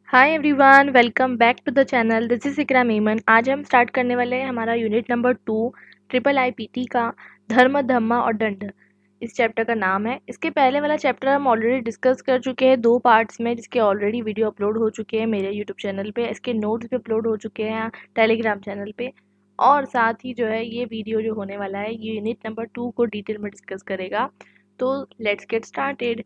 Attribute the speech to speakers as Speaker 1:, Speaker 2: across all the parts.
Speaker 1: Hi everyone, welcome back to the channel. This is Iqra Memon. आज हम start करने वाले हैं हमारा यूनिट नंबर 2 ट्रिपल आईपीटी का धर्म धम्मा और दंड। इस चैप्टर का नाम है। इसके पहले वाला चैप्टर हम ऑलरेडी डिस्कस कर चुके हैं 2 पार्ट्स में, जिसके ऑलरेडी वीडियो अपलोड हो चुके हैं मेरे यूट्यूब चैनल पे। इसके नोट्स भी अपलोड हो चुके हैं टेलीग्राम चैनल पे। और साथ ही जो है ये वीडियो जो होने वाला है ये यूनिट नंबर 2 को डिटेल में डिस्कस करेगा। तो लेट्स गेट स्टार्टेड।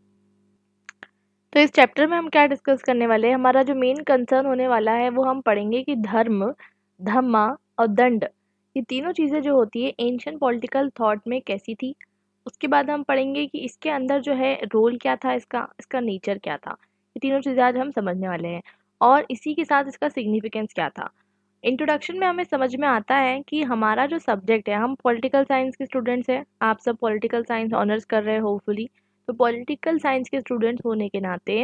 Speaker 1: तो इस चैप्टर में हम क्या डिस्कस करने वाले हैं, हमारा जो मेन कंसर्न होने वाला है वो हम पढ़ेंगे कि धर्म, धम्मा और दंड, ये तीनों चीज़ें जो होती है एंशियंट पॉलिटिकल थॉट में कैसी थी। उसके बाद हम पढ़ेंगे कि इसके अंदर जो है रोल क्या था, इसका इसका नेचर क्या था। ये तीनों चीज़ें आज हम समझने वाले हैं और इसी के साथ इसका सिग्निफिकेंस क्या था। इंट्रोडक्शन में हमें समझ में आता है कि हमारा जो सब्जेक्ट है, हम पॉलिटिकल साइंस के स्टूडेंट्स हैं। आप सब पॉलिटिकल साइंस ऑनर्स कर रहे हैं होपफुली। तो पॉलिटिकल साइंस के स्टूडेंट्स होने के नाते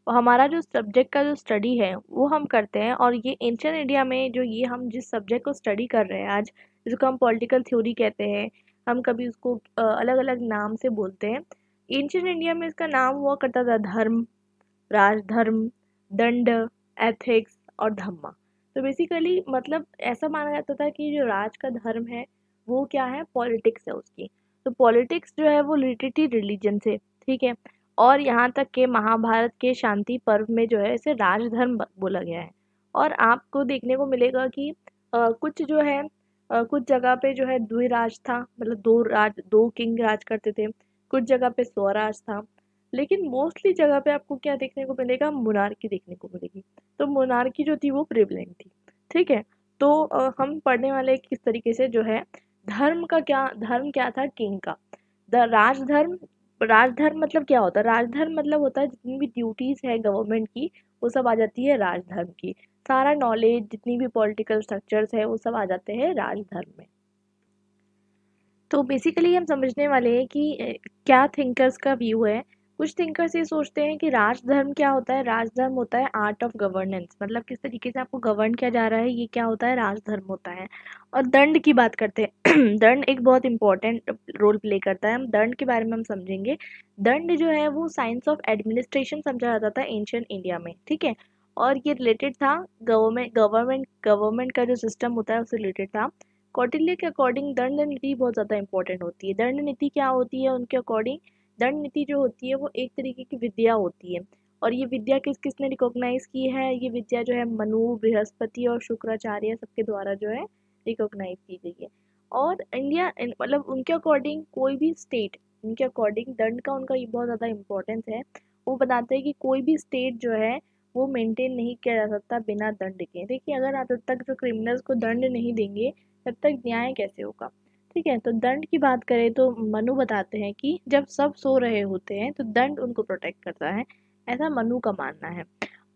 Speaker 1: हमारा जो सब्जेक्ट का जो स्टडी है वो हम करते हैं। और ये एंशियंट इंडिया में जो ये हम जिस सब्जेक्ट को स्टडी कर रहे हैं आज, जिसको हम पॉलिटिकल थ्योरी कहते हैं, हम कभी उसको अलग अलग नाम से बोलते हैं। एंशियंट इंडिया में इसका नाम हुआ करता था धर्म, राजधर्म, दंड, एथिक्स और धम्मा। तो बेसिकली मतलब ऐसा माना जाता था कि जो राज का धर्म है वो क्या है, पॉलिटिक्स है उसकी। तो पॉलिटिक्स जो है वो रिलेटेड थी रिलीजन से, ठीक है। और यहाँ तक के महाभारत के शांति पर्व में जो है इसे राजधर्म बोला गया है। और आपको देखने को मिलेगा कि कुछ जो है कुछ जगह पे जो है द्विराज था, मतलब दो किंग राज करते थे। कुछ जगह पे स्वराज था। लेकिन मोस्टली जगह पे आपको क्या देखने को मिलेगा, मोनार्की देखने को मिलेगी। तो मोनार्की जो थी वो प्रिवलेंट थी, ठीक है। तो हम पढ़ने वाले किस तरीके से जो है धर्म क्या था किंग का। द राजधर्म, राजधर्म मतलब क्या होता है, राजधर्म मतलब होता है जितनी भी ड्यूटीज है गवर्नमेंट की वो सब आ जाती है राजधर्म की। सारा नॉलेज, जितनी भी पॉलिटिकल स्ट्रक्चर्स है वो सब आ जाते हैं राजधर्म में। तो बेसिकली हम समझने वाले हैं कि क्या थिंकर्स का व्यू है। कुछ थिंकर्स ये सोचते हैं कि राजधर्म क्या होता है, राजधर्म होता है आर्ट ऑफ गवर्नेंस, मतलब किस तरीके से आपको गवर्न किया जा रहा है, ये क्या होता है, राजधर्म होता है। और दंड की बात करते हैं दंड एक बहुत इंपॉर्टेंट रोल प्ले करता है। हम दंड के बारे में हम समझेंगे। दंड जो है वो साइंस ऑफ एडमिनिस्ट्रेशन समझा जाता था एंशियंट इंडिया में, ठीक है। और ये रिलेटेड था गवर्नमेंट का जो सिस्टम होता है उससे रिलेटेड था। कौटिल्य के अकॉर्डिंग दंड नीति बहुत ज़्यादा इंपॉर्टेंट होती है। दंड नीति क्या होती है उनके अकॉर्डिंग, दंड नीति जो होती है वो एक तरीके की विद्या होती है। और ये विद्या किस किसने रिकॉग्नाइज की है, ये विद्या जो है मनु, बृहस्पति और शुक्राचार्य सबके द्वारा जो है रिकॉग्नाइज की गई है। और मतलब उनके अकॉर्डिंग कोई भी स्टेट, उनके अकॉर्डिंग दंड का उनका ये बहुत ज़्यादा इंपॉर्टेंस है। वो बताते हैं कि कोई भी स्टेट जो है वो मेंटेन नहीं किया जा सकता बिना दंड के। देखिए, अगर आप जब तक जो क्रिमिनल्स को दंड नहीं देंगे तब तक न्याय कैसे होगा, ठीक है। तो दंड की बात करें तो मनु बताते हैं कि जब सब सो रहे होते हैं तो दंड उनको प्रोटेक्ट करता है, ऐसा मनु का मानना है।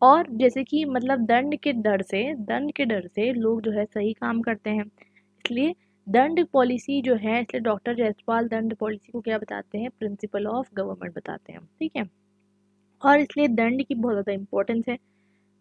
Speaker 1: और जैसे कि मतलब दंड के डर से लोग जो है सही काम करते हैं, इसलिए दंड पॉलिसी जो है, इसलिए डॉक्टर जयसवाल दंड पॉलिसी को क्या बताते हैं, प्रिंसिपल ऑफ गवर्नमेंट बताते हैं, ठीक है। और इसलिए दंड की बहुत ज़्यादा इंपॉर्टेंस है।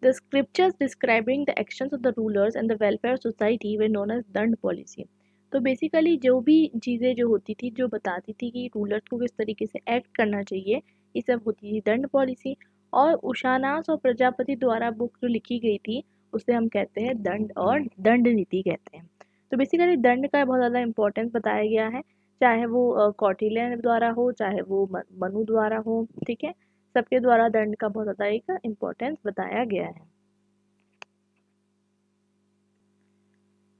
Speaker 1: The scriptures describing the actions of the rulers and the welfare society were known as दंड पॉलिसी। तो बेसिकली जो भी चीज़ें जो होती थी, जो बताती थी कि रूलर्स को किस तरीके से एक्ट करना चाहिए, ये सब होती थी दंड पॉलिसी। और उशानास और प्रजापति द्वारा बुक जो लिखी गई थी उसे हम कहते हैं दंड और दंड नीति कहते हैं। तो बेसिकली दंड का बहुत ज़्यादा इंपॉर्टेंस बताया गया है, चाहे वो कौटिल्य द्वारा हो, चाहे वो मनु द्वारा हो, ठीक है। सबके द्वारा दंड का बहुत ज़्यादा एक इम्पोर्टेंस बताया गया है।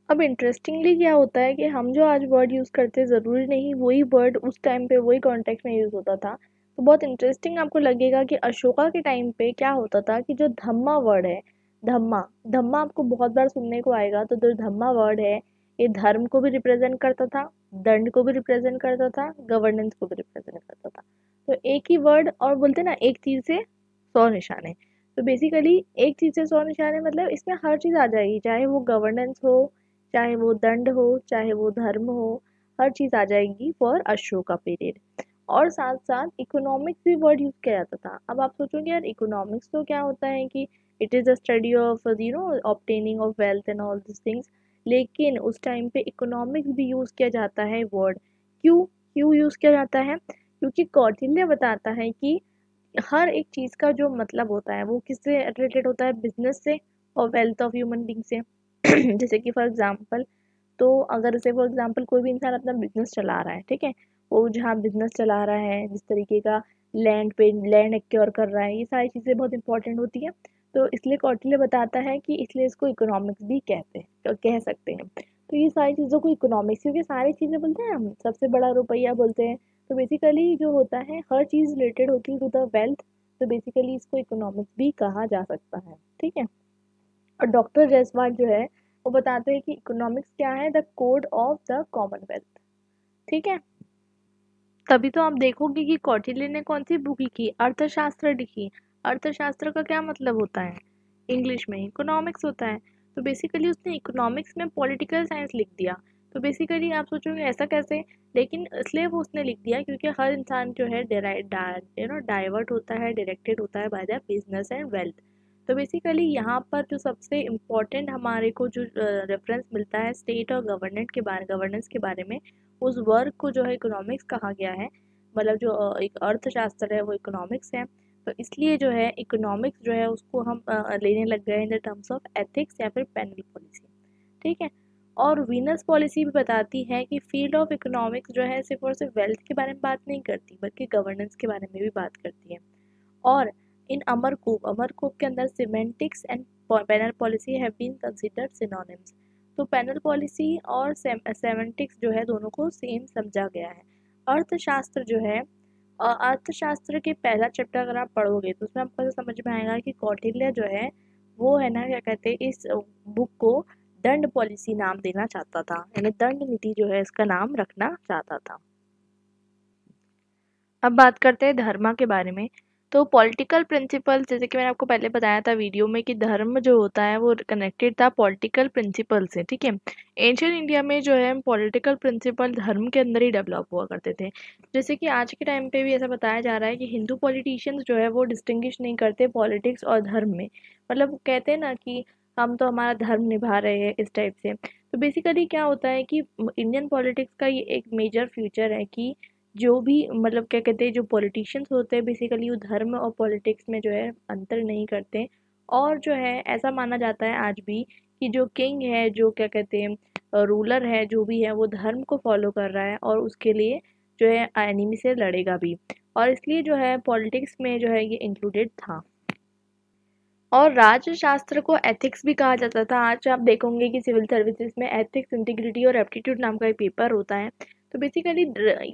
Speaker 1: अब इंटरेस्टिंगली क्या होता है कि हम जो आज वर्ड यूज़ करते हैं ज़रूरी नहीं वही वर्ड उस टाइम पे वही कॉन्टेक्स्ट में यूज़ होता था। तो बहुत इंटरेस्टिंग आपको लगेगा कि अशोका के टाइम पे क्या होता था कि जो धम्मा वर्ड है, धम्मा धम्मा आपको बहुत बार सुनने को आएगा। तो जो धम्मा वर्ड है ये धर्म को भी रिप्रेजेंट करता था, दंड को भी रिप्रेजेंट करता था, गवर्नेंस को भी रिप्रेजेंट करता था। तो एक ही वर्ड, और बोलते ना एक तीर से 100 निशाने। तो बेसिकली एक चीज़ से 100 निशाने मतलब इसमें हर चीज़ आ जाएगी, चाहे वो गवर्नेंस हो, चाहे वो दंड हो, चाहे वो धर्म हो, हर चीज़ आ जाएगी फॉर अशोका पीरियड। और साथ साथ इकोनॉमिक्स भी वर्ड यूज़ किया जाता था। अब आप सोचोगे यार इकोनॉमिक्स तो क्या होता है कि it is the study of obtaining of wealth and all this things. लेकिन उस टाइम पे इकोनॉमिक्स भी यूज़ किया जाता है वर्ड। क्यों क्यों यूज़ किया जाता है, क्योंकि कौटिल्य बताता है कि हर एक चीज़ का जो मतलब होता है वो किससे रिलेटेड होता है, बिजनेस से और वेल्थ ऑफ ह्यूमन बींग से। जैसे कि फॉर एग्जांपल, तो अगर से फॉर एग्जांपल कोई भी इंसान अपना बिजनेस चला रहा है, ठीक है, वो जहाँ बिजनेस चला रहा है, जिस तरीके का लैंड पे लैंड एक्योर कर रहा है, ये सारी चीज़ें बहुत इंपॉर्टेंट होती हैं। तो इसलिए कौटिल्य बताता है कि इसलिए इसको इकोनॉमिक्स भी कहते हैं, तो कह सकते हैं। तो ये सारी चीज़ों को इकोनॉमिक्स, क्योंकि सारी चीज़ें बोलते हैं हम, सबसे बड़ा रुपया बोलते हैं। तो बेसिकली जो होता है हर चीज़ रिलेटेड होती है टू द वेल्थ, तो बेसिकली इसको इकोनॉमिक्स भी कहा जा सकता है, ठीक है। और डॉक्टर जयसवाल जो है वो बताते हैं कि इकोनॉमिक्स क्या है, the code of the Commonwealth, ठीक है। तभी तो आप देखोगे कि कौटिल्य ने कौन सी बुक लिखी, अर्थशास्त्र लिखी। अर्थशास्त्र का क्या मतलब होता है, इंग्लिश में इकोनॉमिक्स होता है। तो बेसिकली उसने इकोनॉमिक्स में पॉलिटिकल साइंस लिख दिया। तो बेसिकली आप सोचोगे ऐसा कैसे, लेकिन इसलिए वो उसने लिख दिया क्योंकि हर इंसान जो है डाइवर्ट होता है, डायरेक्टेड होता है by the business and wealth. तो बेसिकली यहाँ पर जो सबसे इम्पोर्टेंट हमारे को जो रेफरेंस मिलता है स्टेट और गवर्नेंस के बारे में, उस वर्क को जो है इकोनॉमिक्स कहा गया है। मतलब जो एक अर्थशास्त्र है वो इकोनॉमिक्स है। तो इसलिए जो है इकोनॉमिक्स जो है उसको हम लेने लग गए in the terms of ethics या फिर पैनल पॉलिसी, ठीक है। और वीनस पॉलिसी भी बताती है कि फील्ड ऑफ इकोनॉमिक्स जो है सिर्फ और सिर्फ वेल्थ के बारे में बात नहीं करती, बल्कि गवर्नेंस के बारे में भी बात करती है। और इन अमरकोप के अंदर semantics and panel policy have been considered synonyms. तो पैनल पॉलिसी और सेमेंटिक्स जो है दोनों को सेम समझा गया है। अर्थशास्त्र जो है, अर्थशास्त्र के पहला चैप्टर अगर आप पढ़ोगे तो उसमें आपको समझ में आएगा कि कौटिल्य जो है वो है ना क्या कहते हैं, इस बुक को दंड पॉलिसी नाम देना चाहता था, यानी दंड नीति जो है इसका नाम रखना चाहता था। अब बात करते हैं धर्म के बारे में। तो पॉलिटिकल प्रिंसिपल, जैसे कि मैंने आपको पहले बताया था वीडियो में कि धर्म जो होता है वो कनेक्टेड था पॉलिटिकल प्रिंसिपल से, ठीक है। एंशियंट इंडिया में जो है पॉलिटिकल प्रिंसिपल धर्म के अंदर ही डेवलप हुआ करते थे। जैसे कि आज के टाइम पे भी ऐसा बताया जा रहा है कि हिंदू पॉलिटिशियंस जो है वो डिस्टिंग्विश नहीं करते पॉलिटिक्स और धर्म में। मतलब कहते हैं ना कि हम तो हमारा धर्म निभा रहे हैं, इस टाइप से। तो बेसिकली क्या होता है कि इंडियन पॉलिटिक्स का ये एक मेजर फ्यूचर है कि जो भी मतलब क्या कहते हैं जो पॉलिटिशियंस होते हैं बेसिकली वो धर्म और पॉलिटिक्स में जो है अंतर नहीं करते। और जो है ऐसा माना जाता है आज भी कि जो किंग है, जो क्या कहते हैं रूलर है, जो भी है वो धर्म को फॉलो कर रहा है और उसके लिए जो है एनिमी से लड़ेगा भी। और इसलिए जो है पॉलिटिक्स में जो है ये इंक्लूडेड था। और राज्यशास्त्र को एथिक्स भी कहा जाता था। आज आप देखोगे कि सिविल सर्विसेज में एथिक्स, इंटीग्रिटी और एप्टीट्यूड नाम का एक पेपर होता है। तो बेसिकली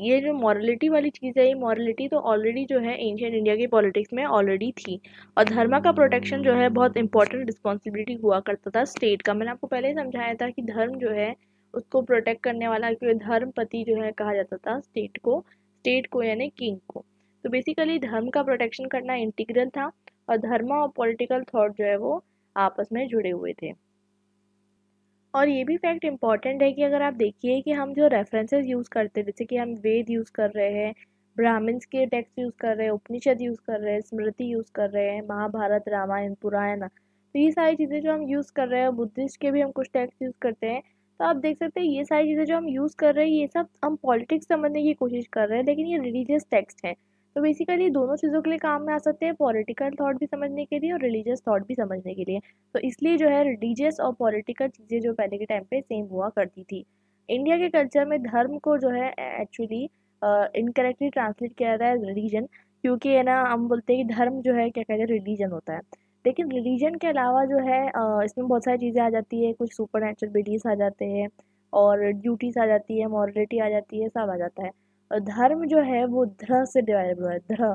Speaker 1: ये जो मॉरलिटी वाली चीज़ है, ये मॉरलिटी तो ऑलरेडी जो है एंशियंट इंडिया की पॉलिटिक्स में ऑलरेडी थी। और धर्म का प्रोटेक्शन जो है बहुत इंपॉर्टेंट रिस्पॉन्सिबिलिटी हुआ करता था स्टेट का। मैंने आपको पहले ही समझाया था कि धर्म जो है उसको प्रोटेक्ट करने वाला, क्योंकि धर्मपति जो है कहा जाता था स्टेट को यानी किंग को। तो बेसिकली धर्म का प्रोटेक्शन करना इंटीग्रल था और धर्म और पॉलिटिकल थॉट जो है वो आपस में जुड़े हुए थे। और ये भी फैक्ट इम्पॉर्टेंट है कि अगर आप देखिए कि हम जो रेफरेंसेस यूज़ करते हैं, जैसे कि हम वेद यूज़ कर रहे हैं, ब्राह्मण्स के टेक्स्ट यूज़ कर रहे हैं, उपनिषद यूज़ कर रहे हैं, स्मृति यूज़ कर रहे हैं, महाभारत, रामायण, पुराण, तो ये सारी चीज़ें जो हम यूज़ कर रहे हैं, बुद्धिस्ट के भी हम कुछ टेक्स्ट यूज़ करते हैं। तो आप देख सकते हैं ये सारी चीज़ें जो हम यूज़ कर रहे हैं ये सब हम पॉलिटिक्स समझने की कोशिश कर रहे हैं, लेकिन ये रिलीजियस टेक्स्ट है। तो बेसिकली दोनों चीज़ों के लिए काम में आ सकते हैं, पॉलिटिकल थॉट भी समझने के लिए और रिलीजियस थॉट भी समझने के लिए। तो इसलिए जो है रिलीजियस और पॉलिटिकल चीज़ें जो पहले के टाइम पे सेम हुआ करती थी। इंडिया के कल्चर में धर्म को जो है एक्चुअली इनकरेक्टली ट्रांसलेट किया जाता है रिलीजन, क्योंकि है ना हम बोलते हैं कि धर्म जो है क्या कहते हैं रिलीजन होता है। लेकिन रिलीजन के अलावा जो है इसमें बहुत सारी चीज़ें आ जाती है, कुछ सुपर नेचुरल बिलीव्स आ जाते हैं और ड्यूटीज आ जाती है, मॉरलिटी आ जाती है, सब आ जाता है। और धर्म जो है वो ध्र से डिवाइड हुआ है। ध्र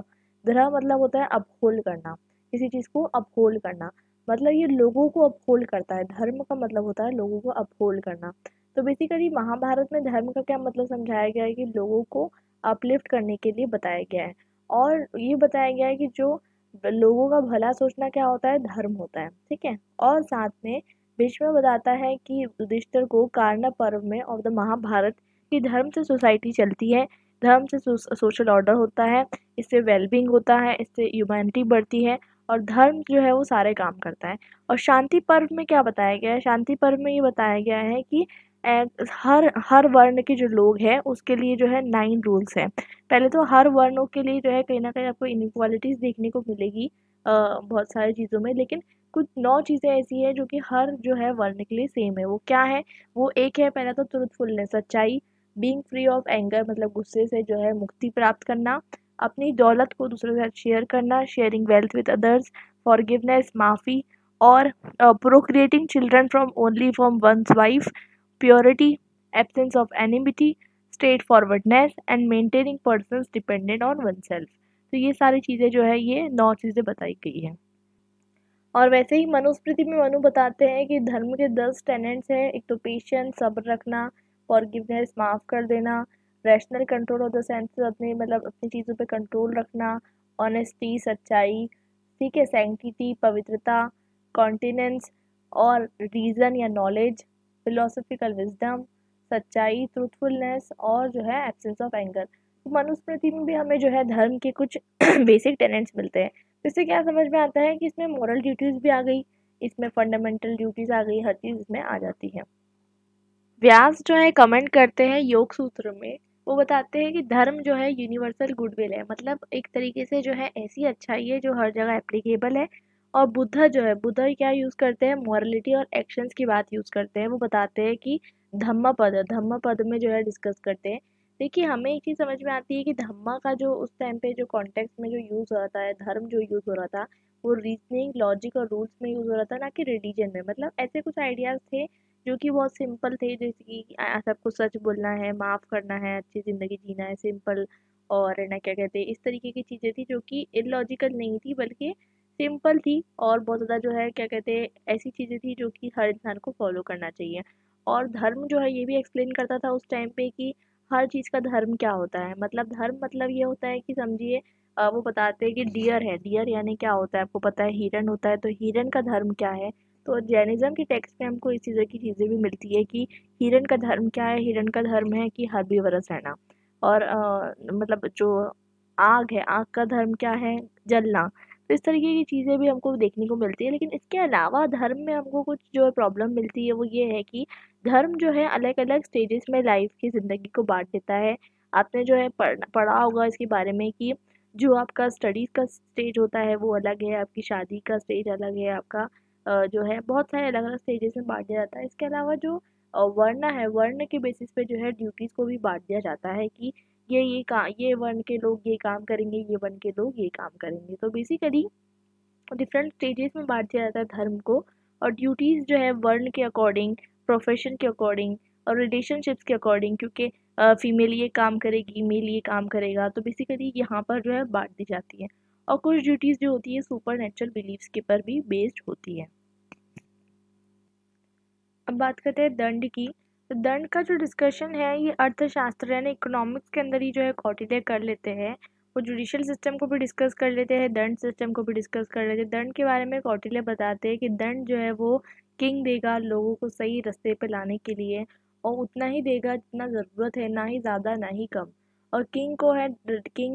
Speaker 1: ध्र मतलब होता है अपहोल्ड करना, किसी चीज़ को अपहोल्ड करना, मतलब ये लोगों को अपहोल्ड करता है। धर्म का मतलब होता है लोगों को अपहोल्ड करना। तो बेसिकली महाभारत में धर्म का क्या मतलब समझाया गया है कि लोगों को अपलिफ्ट करने के लिए बताया गया है। और ये बताया गया है कि जो लोगों का भला सोचना क्या होता है, धर्म होता है, ठीक है। और साथ में भीष्म बताता है कि युधिष्ठिर को कार्णव पर्व में ऑफ द महाभारत कि धर्म से सोसाइटी चलती है, धर्म से सोशल ऑर्डर होता है, इससे वेलबींग होता है, इससे ह्यूमैनिटी बढ़ती है और धर्म जो है वो सारे काम करता है। और शांति पर्व में क्या बताया गया है, शांति पर्व में ये बताया गया है कि हर वर्ण के जो लोग हैं उसके लिए जो है 9 रूल्स हैं। पहले तो हर वर्णों के लिए जो है कहीं न कहीं आपको इनइक्वालिटीज़ देखने को मिलेगी बहुत सारी चीज़ों में, लेकिन कुछ 9 चीज़ें ऐसी हैं जो कि हर जो है वर्ण के लिए सेम है। वो क्या है? वो एक है पहला तो ट्रूथफुलनेस, सच्चाई, बीइंग फ्री ऑफ एंगर मतलब गुस्से से जो है मुक्ति प्राप्त करना, अपनी दौलत को दूसरों के साथ शेयर करना, sharing wealth with others, forgiveness माफ़ी, और procreating children from only from one's wife, purity, absence of enmity, straightforwardness and maintaining persons dependent on oneself. तो ये सारी चीज़ें जो है ये 9 चीज़ें बताई गई हैं। और वैसे ही मनुस्मृति में मनु बताते हैं कि धर्म के 10 टेनेंट्स हैं। एक तो पेशेंस, सब्र रखना, फॉरगिवनेस माफ़ कर देना, rational control of the senses अपने मतलब अपनी चीज़ों पे कंट्रोल रखना, ऑनेस्टी सच्चाई, ठीक है, सैंक्टिटी पवित्रता, कॉन्टिनेंस और रीज़न या नॉलेज, फिलोसफिकल विजडम, सच्चाई, ट्रूथफुलनेस और जो है एब्सेंस ऑफ एंगर। तो मनुस्मृति में भी हमें जो है धर्म के कुछ बेसिक टेनेंट्स मिलते हैं। तो इससे क्या समझ में आता है कि इसमें मॉरल ड्यूटीज़ भी आ गई, इसमें फंडामेंटल ड्यूटीज़ आ गई, हर चीज़ इसमें आ जाती है। व्यास जो है कमेंट करते हैं योग सूत्र में, वो बताते हैं कि धर्म जो है यूनिवर्सल गुडविल है, मतलब एक तरीके से जो है ऐसी अच्छाई है जो हर जगह एप्लीकेबल है। और बुद्धा जो है, बुद्धा क्या यूज़ करते हैं, मॉरलिटी और एक्शंस की बात यूज़ करते हैं। वो बताते हैं कि धम्म पद में जो है डिस्कस करते हैं। देखिए हमें एक चीज़ समझ में आती है कि धम्मा का जो उस टाइम पे जो कॉन्टेक्स्ट में जो यूज़ हो रहा था, धर्म जो यूज़ हो रहा था, वो रीजनिंग लॉजिक और रूल्स में यूज़ हो रहा था, ना कि रिलीजन में। मतलब ऐसे कुछ आइडियाज़ थे जो कि बहुत सिंपल थे, जैसे कि सबको सच बोलना है, माफ़ करना है, अच्छी ज़िंदगी जीना है, सिंपल। और ना क्या कहते हैं, इस तरीके की चीज़ें थी जो कि इलॉजिकल नहीं थी बल्कि सिंपल थी, और बहुत ज़्यादा जो है क्या कहते हैं ऐसी चीज़ें थी जो कि हर इंसान को फॉलो करना चाहिए। और धर्म जो है ये भी एक्सप्लेन करता था उस टाइम पे कि हर चीज़ का धर्म क्या होता है। मतलब धर्म मतलब ये होता है कि समझिए वो बताते हैं कि डियर है, डियर यानी क्या होता है आपको पता है, हिरन होता है, तो हिरन का धर्म क्या है। तो जैनिज़्म के टेक्स्ट में हमको इस चीज़ की चीज़ें भी मिलती है कि हिरन का धर्म क्या है। हिरन का धर्म है कि हर्बीवरस रहना। और मतलब जो आग है, आग का धर्म क्या है, जलना। तो इस तरीके की चीज़ें भी हमको देखने को मिलती है। लेकिन इसके अलावा धर्म में हमको कुछ जो प्रॉब्लम मिलती है वो ये है कि धर्म जो है अलग अलग स्टेजेस में लाइफ की ज़िंदगी को बांट देता है। आपने जो है पढ़ा होगा इसके बारे में कि जो आपका स्टडीज़ का स्टेज होता है वो अलग है, आपकी शादी का स्टेज अलग है, आपका जो है बहुत सारे अलग-अलग स्टेजेस में बाँट दिया जाता है। इसके अलावा जो वर्ण है, वर्ण के बेसिस पे जो है ड्यूटीज़ को भी बाँट दिया जाता है कि ये वर्ण के लोग ये काम करेंगे, ये वर्ण के लोग ये काम करेंगे। तो बेसिकली डिफरेंट स्टेजेस में बाँट दिया जाता है धर्म को। और ड्यूटीज़ जो है वर्ण के अकॉर्डिंग, प्रोफ़ेशन के अकॉर्डिंग और रिलेशनशिप्स के अकॉर्डिंग, क्योंकि फीमेल ये काम करेगी, मेल ये काम करेगा, तो बेसिकली यहाँ पर जो है बाँट दी जाती है। और कुछ ड्यूटीज़ जो होती है सुपरनैचुरल बिलीव्स के पर भी बेस्ड होती है। अब बात करते हैं दंड की। तो दंड का जो डिस्कशन है ये अर्थशास्त्र यानी इकोनॉमिक्स के अंदर ही जो है कौटिल्य कर लेते हैं। वो जुडिशियल सिस्टम को भी डिस्कस कर लेते हैं, दंड सिस्टम को भी डिस्कस कर लेते हैं। दंड के बारे में कौटिल्य बताते हैं कि दंड जो है वो किंग देगा लोगों को सही रास्ते पे लाने के लिए, और उतना ही देगा जितना ज़रूरत है, ना ही ज़्यादा ना ही कम। और किंग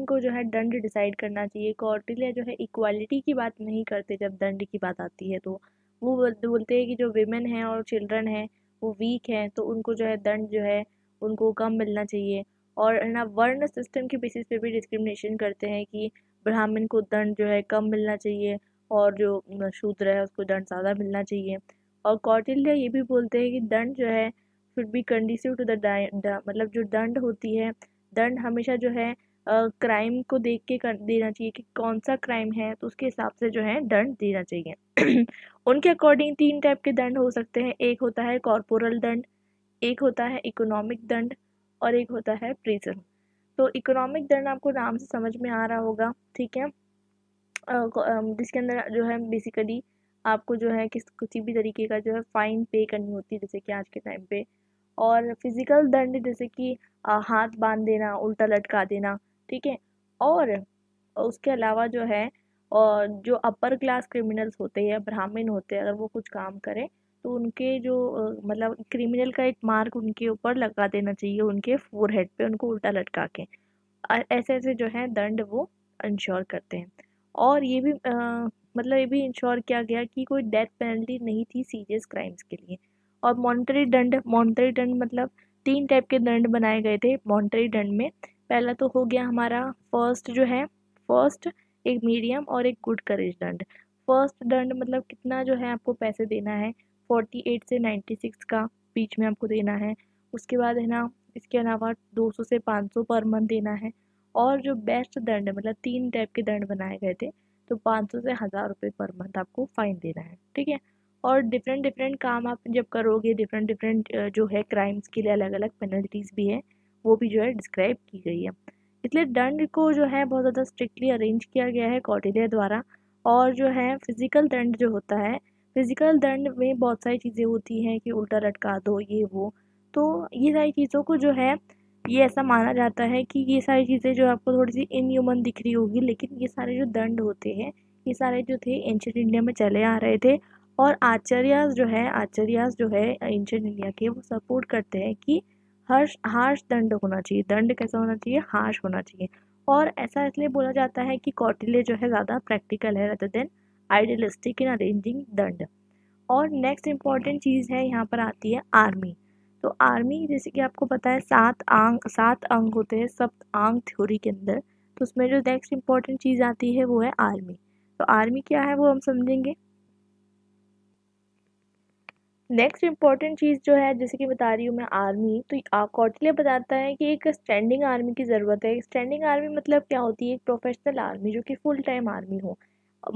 Speaker 1: को जो है दंड डिसाइड करना चाहिए। कौटिल्य जो है इक्वालिटी की बात नहीं करते जब दंड की बात आती है। तो वो बोलते हैं कि जो विमेन हैं और चिल्ड्रन हैं वो वीक हैं, तो उनको जो है दंड जो है उनको कम मिलना चाहिए। और है ना वर्ण सिस्टम के बेसिस पे भी डिस्क्रिमिनेशन करते हैं कि ब्राह्मण को दंड जो है कम मिलना चाहिए और जो शूद्र है उसको दंड ज़्यादा मिलना चाहिए। और कौटिल्य ये भी बोलते हैं कि दंड जो है should be conducive to the मतलब जो दंड होती है, दंड हमेशा जो है क्राइम को देख के देना चाहिए कि कौन सा क्राइम है, तो उसके हिसाब से जो है दंड देना चाहिए। उनके अकॉर्डिंग 3 टाइप के दंड हो सकते हैं। एक होता है कॉर्पोरल दंड, एक होता है इकोनॉमिक दंड और एक होता है प्रिजन। तो इकोनॉमिक दंड आपको नाम से समझ में आ रहा होगा, ठीक है। जिसके अंदर जो है बेसिकली आपको जो है किसी भी तरीके का जो है फ़ाइन पे करनी होती है, जैसे कि आज के टाइम पे। और फिज़िकल दंड जैसे कि हाथ बांध देना, उल्टा लटका देना, ठीक है। और उसके अलावा जो है और जो अपर क्लास क्रिमिनल्स होते हैं, ब्राह्मण होते हैं, अगर वो कुछ काम करें तो उनके जो मतलब क्रिमिनल का एक मार्क उनके ऊपर लगा देना चाहिए, उनके फोरहेड पे उनको उल्टा लटका के। ऐसे ऐसे जो है दंड वो इंश्योर करते हैं। और ये भी मतलब ये भी इंश्योर किया गया कि कोई डेथ पेनल्टी नहीं थी सीरियस क्राइम्स के लिए। और मॉनेटरी दंड मतलब 3 टाइप के दंड बनाए गए थे मॉनेटरी दंड में। पहला तो हो गया हमारा फर्स्ट, एक मीडियम और एक गुड करेज दंड। फर्स्ट दंड मतलब कितना जो है आपको पैसे देना है, 48 से 96 का बीच में आपको देना है। उसके बाद है ना, इसके अलावा 200 से 500 पर मंथ देना है। और जो बेस्ट दंड है, मतलब 3 टाइप के दंड बनाए गए थे, तो 500 से 1000 रुपये पर मंथ आपको फाइन देना है, ठीक है। और डिफरेंट डिफरेंट काम आप जब करोगे, डिफरेंट डिफरेंट जो है क्राइम्स के लिए अलग अलग पेनल्टीज भी है, वो भी जो है डिस्क्राइब की गई है। इसलिए दंड को जो है बहुत ज़्यादा स्ट्रिक्टली अरेंज किया गया है कौटिल्य द्वारा। और जो है फिजिकल दंड जो होता है, फिजिकल दंड में बहुत सारी चीज़ें होती हैं कि उल्टा लटका दो, ये वो। तो ये सारी चीज़ों को जो है, ये ऐसा माना जाता है कि ये सारी चीज़ें जो आपको थोड़ी सी इनह्यूमन दिख रही होगी, लेकिन ये सारे जो दंड होते हैं, ये सारे जो थे एंशियंट इंडिया में चले आ रहे थे। और आचार्यास जो है एंशियंट इंडिया के, वो सपोर्ट करते हैं कि हार्श हार्श दंड होना चाहिए। दंड कैसा होना चाहिए? हार्श होना चाहिए। और ऐसा इसलिए बोला जाता है कि कौटिल्य जो है ज़्यादा प्रैक्टिकल है रादर देन आइडियलिस्टिक इन अरेंजिंग दंड। और नेक्स्ट इम्पॉर्टेंट चीज़ है, यहाँ पर आती है आर्मी। तो आर्मी, जैसे कि आपको पता है 7 अंग होते हैं सप्त अंग थ्योरी के अंदर। तो उसमें जो नेक्स्ट इम्पॉर्टेंट चीज़ आती है वो है आर्मी। तो आर्मी क्या है वो हम समझेंगे। नेक्स्ट इम्पॉर्टेंट चीज़ जो है, जैसे कि बता रही हूँ मैं आर्मी, तो कौटिल्य बताता है कि एक स्टैंडिंग आर्मी की ज़रूरत है। स्टैंडिंग आर्मी मतलब क्या होती है? एक प्रोफेशनल आर्मी जो कि फुल टाइम आर्मी हो,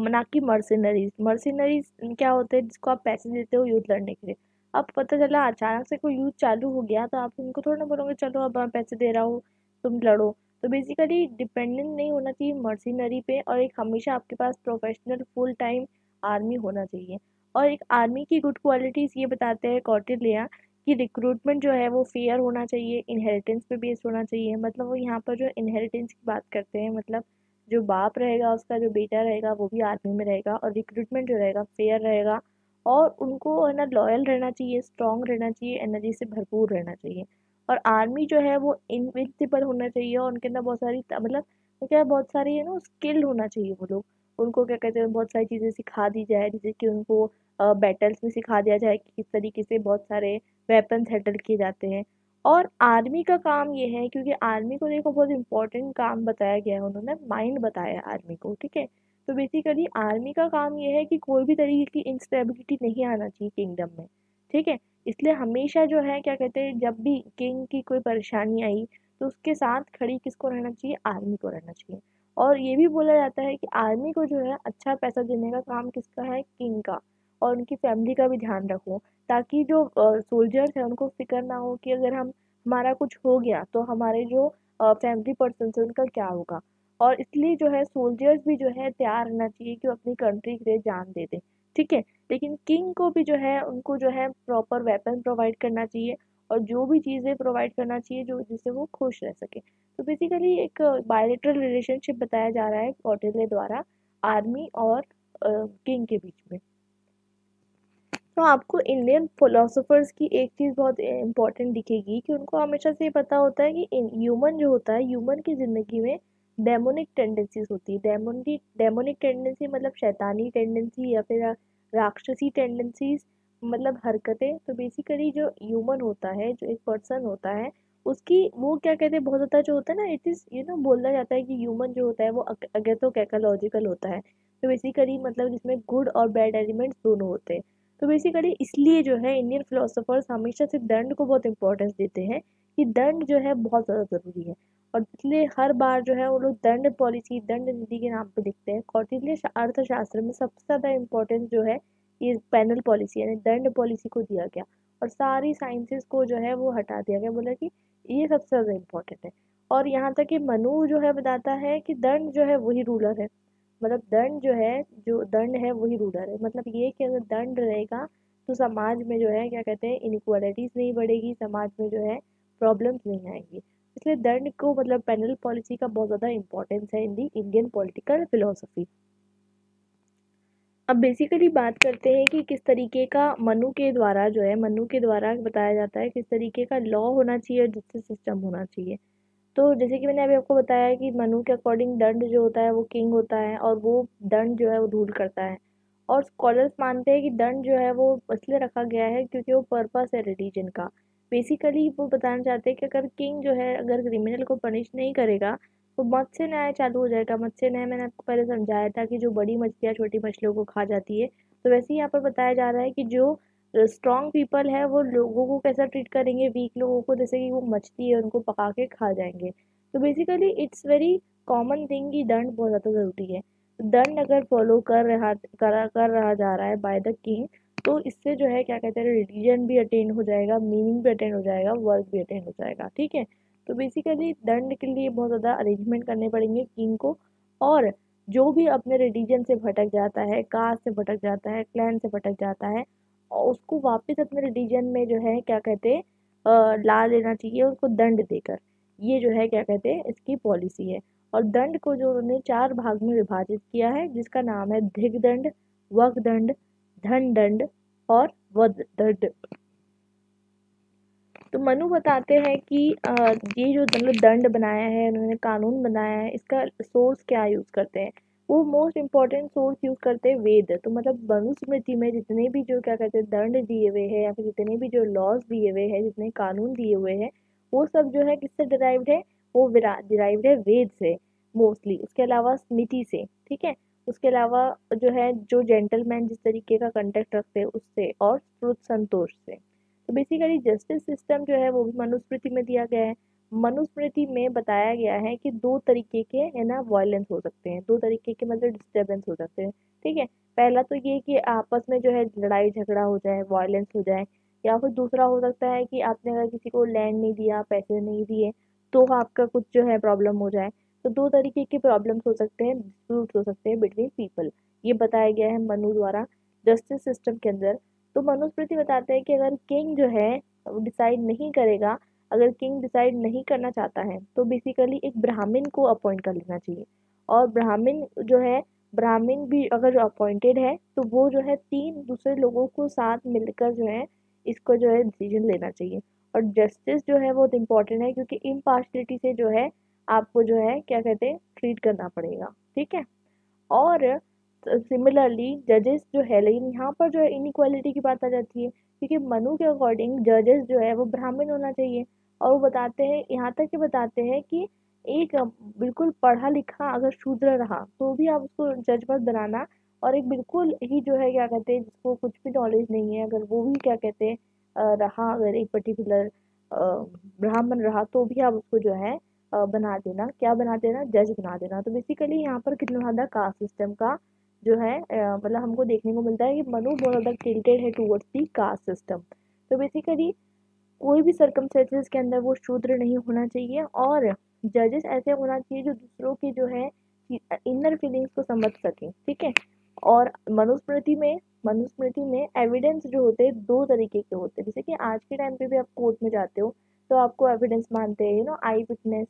Speaker 1: ना कि मर्सिनरीज। मर्सिनरीज क्या होते हैं? जिसको आप पैसे देते हो युद्ध लड़ने के लिए। अब पता चला अचानक से कोई युद्ध चालू हो गया, तो आप उनको थोड़ा ना बोलोगे चलो अब मैं पैसे दे रहा हूँ तुम लड़ो। तो बेसिकली डिपेंडेंट नहीं होना चाहिए मर्सिनरी पे, और एक हमेशा आपके पास प्रोफेशनल फुल टाइम आर्मी होना चाहिए। और एक आर्मी की गुड क्वालिटीज़ ये बताते हैं कौटिल्य कि रिक्रूटमेंट जो है वो फेयर होना चाहिए, इनहेरिटेंस पे बेस्ड होना चाहिए। मतलब वो यहाँ पर जो इनहेरिटेंस की बात करते हैं, मतलब जो बाप रहेगा उसका जो बेटा रहेगा वो भी आर्मी में रहेगा, और रिक्रूटमेंट जो रहेगा फेयर रहेगा। और उनको है ना लॉयल रहना चाहिए, स्ट्रांग रहना चाहिए, एनर्जी से भरपूर रहना चाहिए। और आर्मी जो है वो इनविंसिबल होना चाहिए, और उनके अंदर बहुत सारी मतलब क्या, बहुत सारी है ना स्किल्ड होना चाहिए वो लोग। उनको क्या कहते हैं, बहुत सारी चीज़ें सिखा दी जाए, जैसे कि उनको बैटल्स में सिखा दिया जाए कि किस तरीके से बहुत सारे वेपन्स हैंडल किए जाते हैं। और आर्मी का काम ये है, क्योंकि आर्मी को देखो बहुत इंपॉर्टेंट काम बताया गया है, उन्होंने माइंड बताया आर्मी को, ठीक है। तो बेसिकली आर्मी का काम ये है कि कोई भी तरीके की इंस्टेबिलिटी नहीं आना चाहिए किंगडम में, ठीक है। इसलिए हमेशा जो है क्या कहते हैं, जब भी किंग की कोई परेशानी आई, तो उसके साथ खड़ी किसको रहना चाहिए? आर्मी को रहना चाहिए। और ये भी बोला जाता है कि आर्मी को जो है अच्छा पैसा देने का काम किसका है? किंग का। और उनकी फैमिली का भी ध्यान रखो, ताकि जो सोल्जर्स हैं उनको फिक्र ना हो कि अगर हमारा कुछ हो गया तो हमारे जो फैमिली पर्सन है उनका क्या होगा। और इसलिए जो है सोल्जर्स भी जो है तैयार रहना चाहिए कि वो अपनी कंट्री के लिए जान दे दें, ठीक है। लेकिन किंग को भी जो है, उनको जो है प्रॉपर वेपन प्रोवाइड करना चाहिए, और जो भी चीज़ें प्रोवाइड करना चाहिए जो जिससे वो खुश रह सके। तो बेसिकली एक बायलेटरल रिलेशनशिप बताया जा रहा है कौटिल्य द्वारा आर्मी और किंग के बीच में। तो आपको इंडियन फिलोसोफर्स की एक चीज़ बहुत इम्पोर्टेंट दिखेगी कि उनको हमेशा से ये पता होता है कि ह्यूमन जो होता है, ह्यूमन की ज़िंदगी में डेमोनिक टेंडेंसीज होती है। डेमोनिक टेंडेंसी मतलब शैतानी टेंडेंसी या फिर राक्षसी टेंडेंसीज, मतलब हरकतें। तो बेसिकली जो ह्यूमन होता है, जो एक पर्सन होता है, उसकी वो क्या कहते हैं, बहुत ज़्यादा जो होता है ना, इट इज़ बोला जाता है कि ह्यूमन जो होता है वो अगेथोकैकोलॉजिकल होता है। तो बेसिकली मतलब जिसमें गुड और बैड एलिमेंट्स दोनों होते हैं। तो बेसिकली इसलिए जो है इंडियन फिलोसोफर्स हमेशा से दंड को बहुत इंपॉर्टेंस देते हैं कि दंड जो है बहुत ज़्यादा ज़रूरी है। और इसलिए हर बार जो है वो लोग दंड नीति के नाम पे लिखते हैं। कौटिल्य अर्थशास्त्र में सबसे ज़्यादा इम्पोर्टेंस जो है ये पेनल पॉलिसी यानी दंड पॉलिसी को दिया गया, और सारी साइंसेस को जो है वो हटा दिया गया, बोला कि ये सबसे ज़्यादा इम्पोर्टेंट है। और यहाँ तक कि मनु जो है बताता है कि दंड जो है वही रूलर है। मतलब दंड है वही रूलर है। मतलब ये कि अगर दंड रहेगा तो समाज में जो है क्या कहते हैं, इनइक्वालिटीज नहीं बढ़ेगी, समाज में जो है प्रॉब्लम्स नहीं आएंगी। इसलिए दंड को मतलब पेनल पॉलिसी का बहुत ज़्यादा इंपॉर्टेंस है इन दी इंडियन पॉलिटिकल फिलोसफी। अब बेसिकली बात करते हैं कि किस तरीके का मनु के द्वारा बताया जाता है किस तरीके का लॉ होना चाहिए और जस्टिस सिस्टम होना चाहिए। तो जैसे कि मैंने अभी आपको बताया कि मनु के अकॉर्डिंग दंड जो होता है वो किंग होता है, और वो दंड जो है वो रूल करता है। और स्कॉलर्स मानते हैं कि दंड जो है वो इसलिए रखा गया है क्योंकि वो पर्पस है रिलीजन का। बेसिकली वो बताना चाहते हैं कि अगर किंग जो है अगर क्रिमिनल को पनिश नहीं करेगा तो मत्स्य न्याय चालू हो जाएगा। मत्स्य न्याय मैंने आपको पहले समझाया था कि जो बड़ी मछलियाँ छोटी मछलियों को खा जाती है, तो वैसे ही यहाँ पर बताया जा रहा है कि जो स्ट्रॉन्ग पीपल है वो लोगों को कैसा ट्रीट करेंगे, वीक लोगों को, जैसे कि वो मछली है उनको पका के खा जाएंगे। तो basically it's very common thing कि दंड बहुत ज़्यादा ज़रूरी है। दंड अगर फॉलो कर रहा जा रहा है बाय द किंग, तो इससे जो है क्या कहते हैं रिलीजन भी अटेन हो जाएगा, मीनिंग भी अटेन हो जाएगा, वर्क भी अटेन हो जाएगा। ठीक है, तो बेसिकली दंड के लिए बहुत ज़्यादा अरेंजमेंट करने पड़ेंगे किंग को। और जो भी अपने रिलीजन से भटक जाता है, कास्ट से भटक जाता है, क्लैन से भटक जाता है, और उसको वापस अपने रिलीजन में जो है क्या कहते हैं ला लेना चाहिए उसको दंड देकर। ये जो है क्या कहते हैं इसकी पॉलिसी है। और दंड को जो उन्होंने 4 भाग में विभाजित किया है, जिसका नाम है धिक दंड, वक दंड, धन दंड और वध दंड। तो मनु बताते हैं कि ये जो मतलब दंड बनाया है, उन्होंने कानून बनाया है, इसका सोर्स क्या यूज़ करते हैं। वो मोस्ट इम्पॉर्टेंट सोर्स यूज़ करते हैं वेद। तो मतलब मनुस्मृति में जितने भी जो क्या कहते हैं दंड दिए हुए हैं या फिर जितने भी जो लॉज दिए हुए हैं, जितने कानून दिए हुए हैं, वो सब जो है किससे डिराइव्ड है, वो डिराइव्ड है वेद से मोस्टली। उसके अलावा स्मृति से, ठीक है। उसके अलावा जो है जो जेंटलमैन जिस तरीके का कंटेक्ट रखते हैं उससे, और श्रुत संतोष से। तो बेसिकली जस्टिस सिस्टम जो है वो भी मनुस्मृति में दिया गया है। मनुस्मृति में बताया गया है कि 2 तरीके के है ना वायलेंस हो सकते हैं, 2 तरीके के मतलब डिस्टर्बेंस हो सकते हैं। ठीक है, पहला तो ये कि आपस में जो है लड़ाई झगड़ा हो जाए, वायलेंस हो जाए। या फिर दूसरा हो सकता है कि आपने अगर किसी को लैंड नहीं दिया, पैसे नहीं दिए, तो आपका कुछ जो है प्रॉब्लम हो जाए। तो 2 तरीके के प्रॉब्लम्स हो सकते हैं, डिस्प्यूट्स हो सकते हैं बिटवीन पीपल। ये बताया गया है मनु द्वारा जस्टिस सिस्टम के अंदर। तो मनुस्मृति बताते हैं कि अगर किंग जो है डिसाइड नहीं करेगा, अगर किंग डिसाइड नहीं करना चाहता है, तो बेसिकली एक ब्राह्मण को अपॉइंट कर लेना चाहिए। और ब्राह्मण जो है, ब्राह्मण भी अगर जो अपॉइंटेड है, तो वो जो है 3 दूसरे लोगों को साथ मिलकर जो है इसको जो है डिसीजन लेना चाहिए। और जस्टिस जो है बहुत इंपॉर्टेंट है, क्योंकि इम्पार्शलिटी से जो है आपको जो है क्या कहते हैं ट्रीट करना पड़ेगा। ठीक है, और सिमिलरली जजेस जो है, लेकिन यहाँ पर जो है इनइक्वालिटी की बात आ जाती है, क्योंकि मनु के अकॉर्डिंग जजेस जो है वो ब्राह्मण होना चाहिए। और वो बताते हैं, यहाँ तक कि बताते हैं कि एक बिल्कुल पढ़ा लिखा अगर शूद्र रहा तो भी आप उसको जज मत बनाना। और एक बिल्कुल ही जो है क्या कहते हैं जिसको कुछ भी नॉलेज नहीं है, अगर वो भी क्या कहते हैं रहा, अगर एक पर्टिकुलर ब्राह्मण रहा, तो भी आप उसको जो है बना देना, क्या बना देना, जज बना देना। तो बेसिकली यहाँ पर कितना ज़्यादा कास्ट सिस्टम का जो है मतलब हमको देखने को मिलता है कि मनु बहुत ज़्यादा टिल्टेड है टूवर्ड्स दी कास्ट सिस्टम। तो बेसिकली कोई भी सर्कमस्टेंसेस के अंदर वो शूद्र नहीं होना चाहिए, और जजेस ऐसे होना चाहिए जो दूसरों के जो है इनर फीलिंग्स को समझ सकें। ठीक है, और मनुस्मृति में एविडेंस जो होते हैं 2 तरीके के होते हैं। जैसे कि आज के टाइम पे भी आप कोर्ट में जाते हो तो आपको एविडेंस मानते हैं, आई विटनेस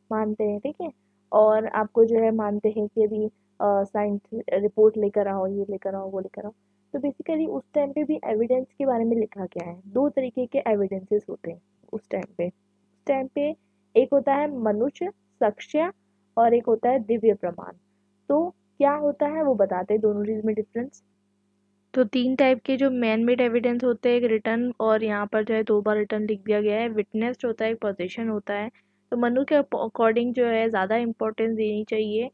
Speaker 1: मानते हैं। ठीक है, और आपको जो है मानते हैं कि अभी साइंस रिपोर्ट लेकर आओ, ये लेकर आओ, वो लेकर आओ। तो बेसिकली उस टाइम पे भी एविडेंस के बारे में लिखा गया है। 2 तरीके के एविडेंसेस होते हैं उस टाइम पे। उस टाइम पे एक होता है मनुष्य साक्ष्य और एक होता है दिव्य प्रमाण। तो क्या होता है वो बताते हैं दोनों चीज में डिफरेंस। तो 3 टाइप के जो मैन मेड एविडेंस होते हैं, एक रिटर्न, और यहाँ पर जो है 2 बार रिटर्न लिख दिया गया है। विटनेस्ड होता है, एक पोजीशन होता है। तो मनु के अकॉर्डिंग जो है ज़्यादा इंपॉर्टेंस देनी चाहिए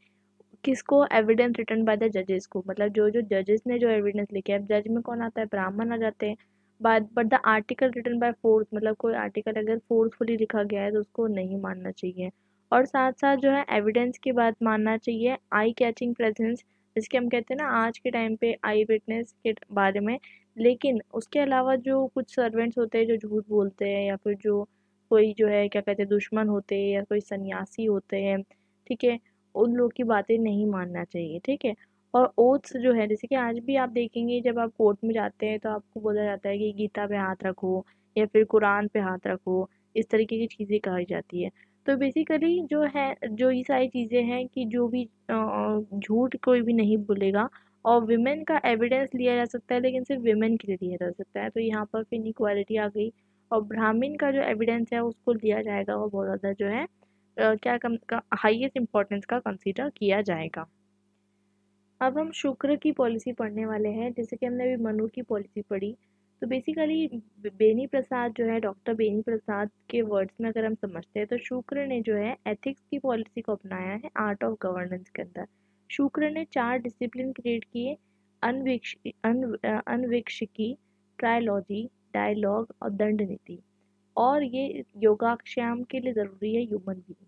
Speaker 1: किसको, एविडेंस रिटन बाय द जजेस को। मतलब जो जो जजेस ने जो एविडेंस लिखे हैं, जज में कौन आता है, ब्राह्मण आ जाते हैं। But the article written by force, मतलब कोई आर्टिकल अगर फोर्सफुली लिखा गया है तो उसको नहीं मानना चाहिए। और साथ साथ जो है एविडेंस की बात मानना चाहिए, आई कैचिंग प्रेजेंस, जिसके हम कहते हैं ना आज के टाइम पे आई विटनेस के बारे में। लेकिन उसके अलावा जो कुछ सर्वेंट्स होते हैं जो झूठ बोलते हैं, या फिर जो कोई जो है क्या कहते हैं दुश्मन होते हैं, या कोई सन्यासी होते हैं, ठीक है, उन लोग की बातें नहीं मानना चाहिए। ठीक है, और ओथ्स जो है, जैसे कि आज भी आप देखेंगे जब आप कोर्ट में जाते हैं तो आपको बोला जाता है कि गीता पे हाथ रखो या फिर कुरान पे हाथ रखो, इस तरीके की चीज़ें कही जाती है। तो बेसिकली जो है, जो ये सारी चीज़ें हैं कि जो भी झूठ कोई भी नहीं बोलेगा। और विमेन का एविडेंस लिया जा सकता है, लेकिन सिर्फ विमेन के लिए लिया जा सकता है। तो यहाँ पर फिर इनइक्वालिटी आ गई। और ब्राह्मण का जो एविडेंस है उसको लिया जाएगा, वो बहुत ज़्यादा जो है क्या कम का हाईएस्ट इम्पोर्टेंस का कंसीडर किया जाएगा। अब हम शुक्र की पॉलिसी पढ़ने वाले हैं। जैसे कि हमने अभी मनु की पॉलिसी पढ़ी, तो बेसिकली बेनी प्रसाद जो है, डॉक्टर बेनी प्रसाद के वर्ड्स में अगर हम समझते हैं तो शुक्र ने जो है एथिक्स की पॉलिसी को अपनाया है आर्ट ऑफ गवर्नेंस के अंदर। शुक्र ने 4 डिसिप्लिन क्रिएट किए: अनविक्षिकी, ट्रायोलॉजी, डायलॉग और दंड नीति। और ये योगाक्षाम के लिए ज़रूरी है ह्यूमन बीइंग की।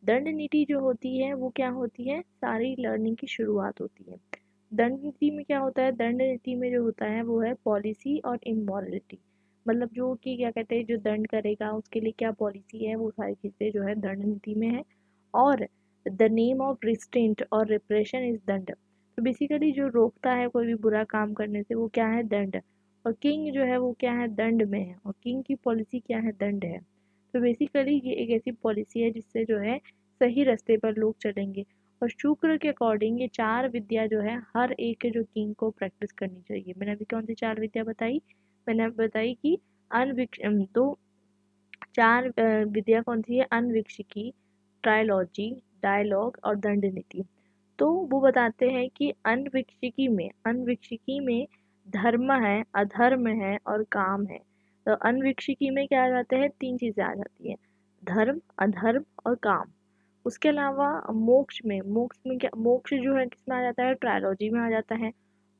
Speaker 1: दंड नीति जो होती है वो क्या होती है? सारी लर्निंग की शुरुआत होती है। दंड नीति में क्या होता है? दंड नीति में जो होता है वो है पॉलिसी और इमोरलिटी। मतलब जो कि क्या कहते हैं, जो दंड करेगा उसके लिए क्या पॉलिसी है, वो सारी चीज़ें जो है दंड नीति में है। और द नेम ऑफ रिस्ट्रेंट और रिप्रेशन इज दंड। तो बेसिकली जो रोकता है कोई भी बुरा काम करने से वो क्या है? दंड। और किंग जो है वो क्या है? दंड में है। और किंग की पॉलिसी क्या है? दंड है। तो बेसिकली ये एक ऐसी पॉलिसी है जिससे जो है सही रास्ते पर लोग चलेंगे। और शुक्र के अकॉर्डिंग ये 4 विद्या जो है हर एक जो किंग को प्रैक्टिस करनी चाहिए। मैंने अभी कौन सी 4 विद्या बताई? मैंने बताई कि तो 4 विद्या कौन सी है? अनविक्षिकी, ट्रायोलॉजी, डायलॉग और दंड नीति। तो वो बताते हैं कि अनविक्षिकी में धर्म है, अधर्म है और काम है। तो अनविक्षिकी में क्या आ जाते हैं? 3 चीजें आ जाती हैं: धर्म, अधर्म और काम। उसके अलावा मोक्ष में क्या? मोक्ष जो है किसमें आ जाता है? ट्रायोलॉजी में आ जाता है।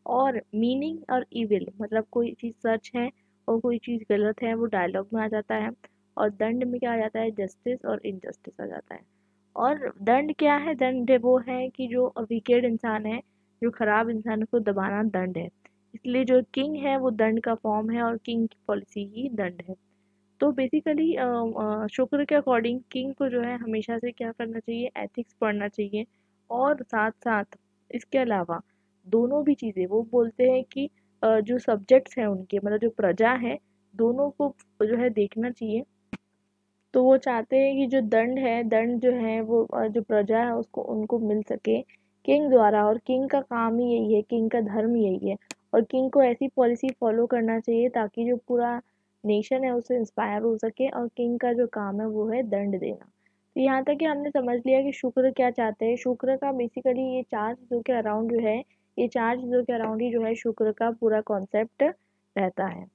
Speaker 1: और मीनिंग और इविल, मतलब कोई चीज़ सच है और कोई चीज़ गलत है, वो डायलॉग में आ जाता है। और दंड में क्या आ जाता है? जस्टिस और इनजस्टिस आ जाता है। और दंड क्या है? दंड वो है कि जो विकेड इंसान है, जो खराब इंसान को दबाना दंड है। इसलिए जो किंग है वो दंड का फॉर्म है और किंग की पॉलिसी ही दंड है। तो बेसिकली शुक्र के अकॉर्डिंग किंग को जो है हमेशा से क्या करना चाहिए? एथिक्स पढ़ना चाहिए। और साथ साथ इसके अलावा दोनों भी चीज़ें वो बोलते हैं कि जो सब्जेक्ट्स हैं उनके, मतलब जो प्रजा है, दोनों को जो है देखना चाहिए। तो वो चाहते हैं कि जो दंड है, दंड जो है वो जो प्रजा है उसको उनको मिल सके किंग द्वारा। और किंग का काम ही यही है, किंग का धर्म यही है। और किंग को ऐसी पॉलिसी फॉलो करना चाहिए ताकि जो पूरा नेशन है उससे इंस्पायर हो सके। और किंग का जो काम है वो है दंड देना। तो यहाँ तक कि हमने समझ लिया कि शुक्र क्या चाहते हैं। शुक्र का बेसिकली ये 4 चीज़ों के अराउंड जो है, ये 4 चीज़ों के अराउंड ही जो है शुक्र का पूरा कॉन्सेप्ट रहता है।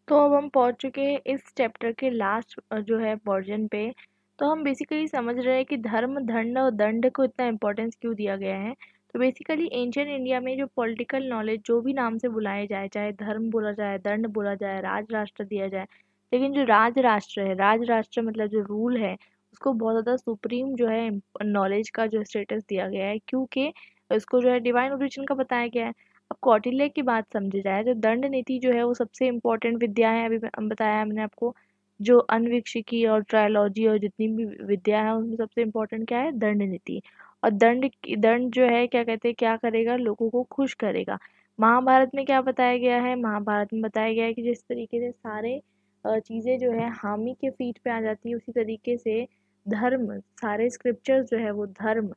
Speaker 1: तो अब हम पहुंच चुके हैं इस चैप्टर के लास्ट जो है पोर्शन पे। तो हम बेसिकली समझ रहे हैं कि धर्म, दंड और दंड को इतना इम्पोर्टेंस क्यों दिया गया है। तो बेसिकली एंशियंट इंडिया में जो पॉलिटिकल नॉलेज जो भी नाम से बुलाए जाए, चाहे धर्म बोला जाए, दंड बोला जाए, राज राष्ट्र दिया जाए, लेकिन जो राज राष्ट्र है, राज राष्ट्र मतलब जो रूल है, उसको बहुत ज़्यादा सुप्रीम जो है नॉलेज का जो स्टेटस दिया गया है, क्योंकि उसको जो है डिवाइन ओरिजिन का बताया गया है। अब कौटिल्य की बात समझी जाए तो दंड नीति जो है वो सबसे इम्पोर्टेंट विद्या है। अभी बताया मैंने आपको, जो अनविक्षिकी और ट्रायोलॉजी और जितनी भी विद्या है उसमें सबसे इम्पोर्टेंट क्या है? दंड नीति। और दंड जो है क्या कहते हैं, क्या करेगा? लोगों को खुश करेगा। महाभारत में क्या बताया गया है? महाभारत में बताया गया है कि जिस तरीके से सारे चीज़ें जो है हामी के फीट पे आ जाती है, उसी तरीके से धर्म, सारे स्क्रिप्चर्स जो है वो धर्म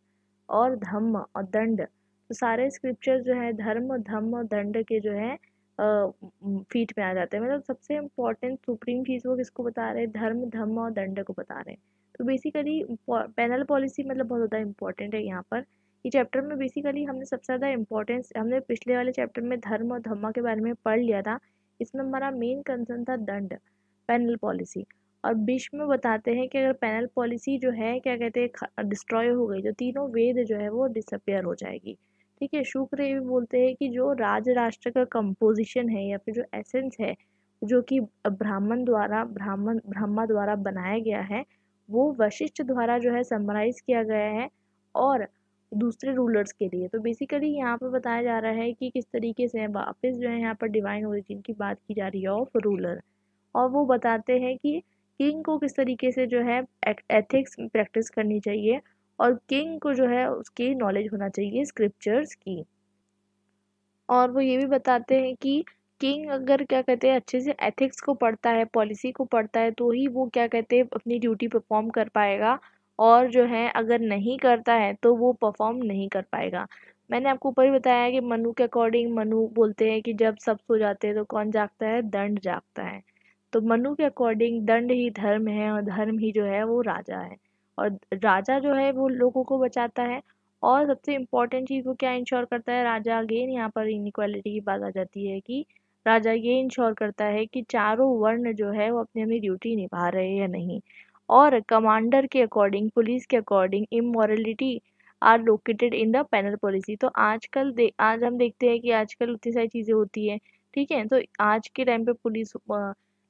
Speaker 1: और धम्म और दंड, तो सारे स्क्रिप्चर जो है धर्म, धम्म और दंड के जो है फीट में आ जाते हैं। मतलब सबसे इम्पोर्टेंट सुप्रीम चीज़ वो किसको बता रहे हैं? धर्म, धम्म और दंड को बता रहे हैं। तो बेसिकली पेनल पॉलिसी मतलब बहुत ज़्यादा इम्पोर्टेंट है यहाँ पर। ये चैप्टर में बेसिकली हमने सबसे ज़्यादा इम्पोर्टेंस, हमने पिछले वाले चैप्टर में धर्म और धम्मा के बारे में पढ़ लिया था। इसमें हमारा मेन कंसर्न था दंड, पेनल पॉलिसी। और बीच में बताते हैं कि अगर पेनल पॉलिसी जो है क्या कहते हैं डिस्ट्रॉय हो गई, तो तीनों वेद जो है वो डिसअपियर हो जाएगी। ठीक है। शुक्र ये भी बोलते हैं कि जो राज राष्ट्र का कंपोजिशन है या फिर जो एसेंस है, जो कि ब्रह्मा द्वारा बनाया गया है, वो वशिष्ठ द्वारा जो है समराइज किया गया है और दूसरे रूलर्स के लिए। तो बेसिकली यहाँ पर बताया जा रहा है कि किस तरीके से वापस जो है यहाँ पर डिवाइन ओरिजिन की बात की जा रही है ऑफ रूलर। और वो बताते हैं कि किंग को किस तरीके से जो है एथिक्स प्रैक्टिस करनी चाहिए और किंग को जो है उसकी नॉलेज होना चाहिए स्क्रिप्चर्स की। और वो ये भी बताते हैं कि किंग अगर क्या कहते हैं अच्छे से एथिक्स को पढ़ता है, पॉलिसी को पढ़ता है, तो ही वो क्या कहते हैं अपनी ड्यूटी परफॉर्म कर पाएगा। और जो है अगर नहीं करता है तो वो परफॉर्म नहीं कर पाएगा। मैंने आपको ऊपर ही बताया है कि मनु के अकॉर्डिंग, मनु बोलते हैं कि जब सब सो जाते हैं तो कौन जागता है? दंड जागता है। तो मनु के अकॉर्डिंग दंड ही धर्म है और धर्म ही जो है वो राजा है। और राजा जो है वो लोगों को बचाता है। और सबसे इम्पोर्टेंट चीज़ वो क्या इंश्योर करता है, राजा अगेन यहाँ पर इनइक्वालिटी की बात आ जाती है कि राजा ये इंश्योर करता है कि चारों वर्ण जो है वो अपनी अपनी ड्यूटी निभा रहे हैं या नहीं। और कमांडर के अकॉर्डिंग, पुलिस के according immorality are located in the penal policy. तो आज हम देखते हैं कि आजकल उतनी सारी चीज़ें होती हैं, ठीक है। तो आज के टाइम पे पुलिस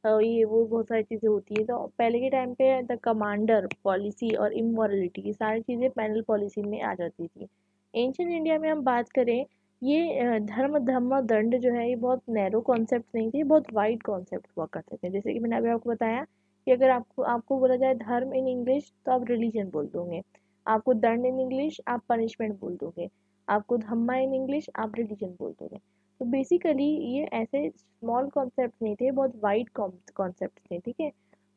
Speaker 1: ये वो बहुत सारी चीज़ें होती है। तो पहले के टाइम पे द कमांडर पॉलिसी और इमोरलिटी ये सारी चीज़ें पेनल पॉलिसी में आ जाती थी। एंशियंट इंडिया में हम बात करें, ये धर्म धम्म दंड जो है ये बहुत नैरो कॉन्सेप्ट नहीं थे, बहुत वाइड कॉन्सेप्ट हुआ करते थे। जैसे कि मैंने अभी आपको बताया कि अगर आपको आपको बोला जाए धर्म इन इंग्लिश तो आप रिलीजन बोल दोगे, आपको दंड इन इंग्लिश आप पनिशमेंट बोल दोगे, आपको धम्मा इन इंग्लिश आप रिलीजन बोल दोगे। तो बेसिकली ये ऐसे स्मॉल कॉन्सेप्ट नहीं थे, बहुत वाइड कॉन्सेप्ट थे, ठीक है।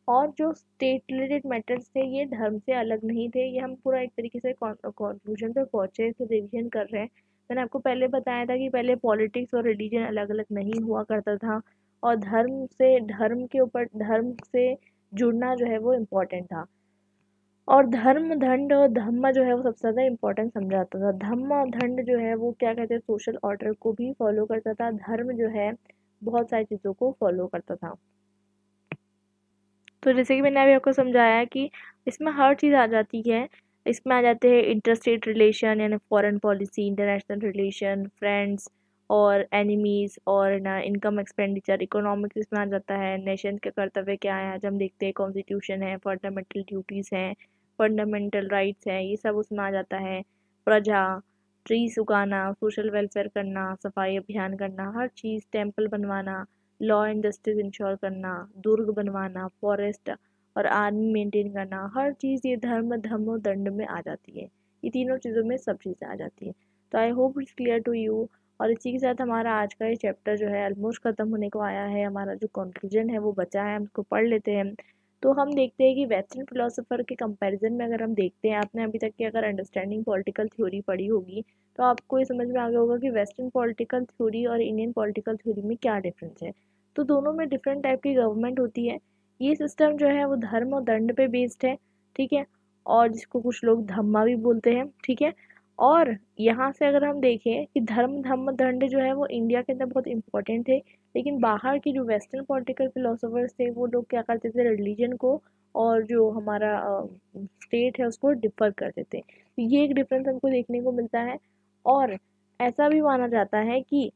Speaker 1: और जो स्टेट रिलेटेड मैटर्स थे ये धर्म से अलग नहीं थे। ये हम पूरा एक तरीके से कंक्लूजन पे पहुंचे, इसे रिवीजन कर रहे हैं। मैंने आपको पहले बताया था कि पहले पॉलिटिक्स और रिलीजन अलग अलग नहीं हुआ करता था, और धर्म से जुड़ना जो है वो इम्पोर्टेंट था। और धर्म दंड और धम्म जो है वो सबसे ज़्यादा इम्पोर्टेंट समझा जाता था। धम्म और दंड जो है वो क्या कहते हैं, सोशल ऑर्डर को भी फॉलो करता था। धर्म जो है बहुत सारी चीज़ों को फॉलो करता था। तो जैसे कि मैंने अभी आपको समझाया कि इसमें हर चीज़ आ जाती है। इसमें आ जाते हैं इंटरस्टेट रिलेशन यानी foreign policy, international relation, friends और एनिमीज़, और ना इनकम एक्सपेंडिचर, इकोनॉमिक्स इसमें आ जाता है। नेशन के कर्तव्य क्या है, आज हम देखते हैं कॉन्स्टिट्यूशन है, फंडामेंटल ड्यूटीज़ हैं, फंडामेंटल राइट्स हैं, ये सब उसमें आ जाता है। प्रजा, ट्रीज उगाना, सोशल वेलफेयर करना, सफाई अभियान करना, हर चीज़, टेम्पल बनवाना, लॉ एंड जस्टिस इंश्योर करना, दुर्ग बनवाना, फॉरेस्ट और आर्मी मेंटेन करना, हर चीज़ ये धर्म धम्म दंड में आ जाती है। ये तीनों चीज़ों में सब चीज़ें आ जाती है। तो I hope it's clear to you. और इसी के साथ हमारा आज का ये चैप्टर जो है ऑलमोस्ट ख़त्म होने को आया है। हमारा जो कंक्लूजन है वो बचा है, हम उसको पढ़ लेते हैं। तो हम देखते हैं कि वेस्टर्न फिलोसोफर के कंपैरिजन में अगर हम देखते हैं, आपने अभी तक की अगर अंडरस्टैंडिंग पॉलिटिकल थ्योरी पढ़ी होगी तो आपको ये समझ में आ गया होगा कि वेस्टर्न पॉलिटिकल थ्योरी और इंडियन पॉलिटिकल थ्योरी में क्या डिफरेंस है। तो दोनों में डिफरेंट टाइप की गवर्नमेंट होती है। ये सिस्टम जो है वो धर्म और दंड पे बेस्ड है, ठीक है, और जिसको कुछ लोग धम्मा भी बोलते हैं, ठीक है। और यहाँ से अगर हम देखें कि धर्म धम्म दंड जो है वो इंडिया के अंदर बहुत इंपॉर्टेंट थे, लेकिन बाहर के जो वेस्टर्न पॉलिटिकल फिलोसोफर्स थे वो लोग क्या करते थे, रिलीजन को और जो हमारा स्टेट है उसको डिफर करते थे। तो ये एक डिफरेंस हमको देखने को मिलता है। और ऐसा भी माना जाता है कि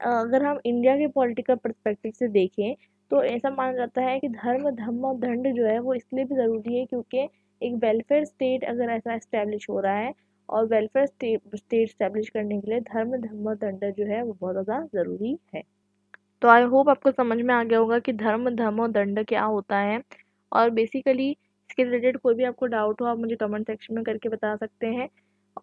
Speaker 1: अगर हम इंडिया के पॉलिटिकल पर्सपेक्टिव से देखें तो ऐसा माना जाता है कि धर्म धम्म और दंड जो है वो इसलिए भी ज़रूरी है क्योंकि एक वेलफेयर स्टेट अगर ऐसा इस्टेब्लिश हो रहा है, और वेलफेयर स्टेट इस्टेब्लिश करने के लिए धर्म धम्म और दंड जो है वो बहुत ज़्यादा ज़रूरी है। तो आई होप आपको समझ में आ गया होगा कि धर्म धम्म और दंड क्या होता है। और बेसिकली इसके रिलेटेड कोई भी आपको डाउट हो आप मुझे कमेंट सेक्शन में करके बता सकते हैं।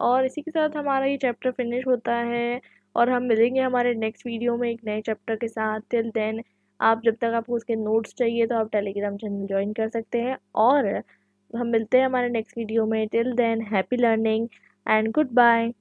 Speaker 1: और इसी के साथ हमारा ये चैप्टर फिनिश होता है, और हम मिलेंगे हमारे नेक्स्ट वीडियो में एक नए चैप्टर के साथ। टिल देन आप, जब तक आपको उसके नोट्स चाहिए तो आप टेलीग्राम चैनल ज्वाइन कर सकते हैं, और हम मिलते हैं हमारे नेक्स्ट वीडियो में। Till then happy learning and good bye.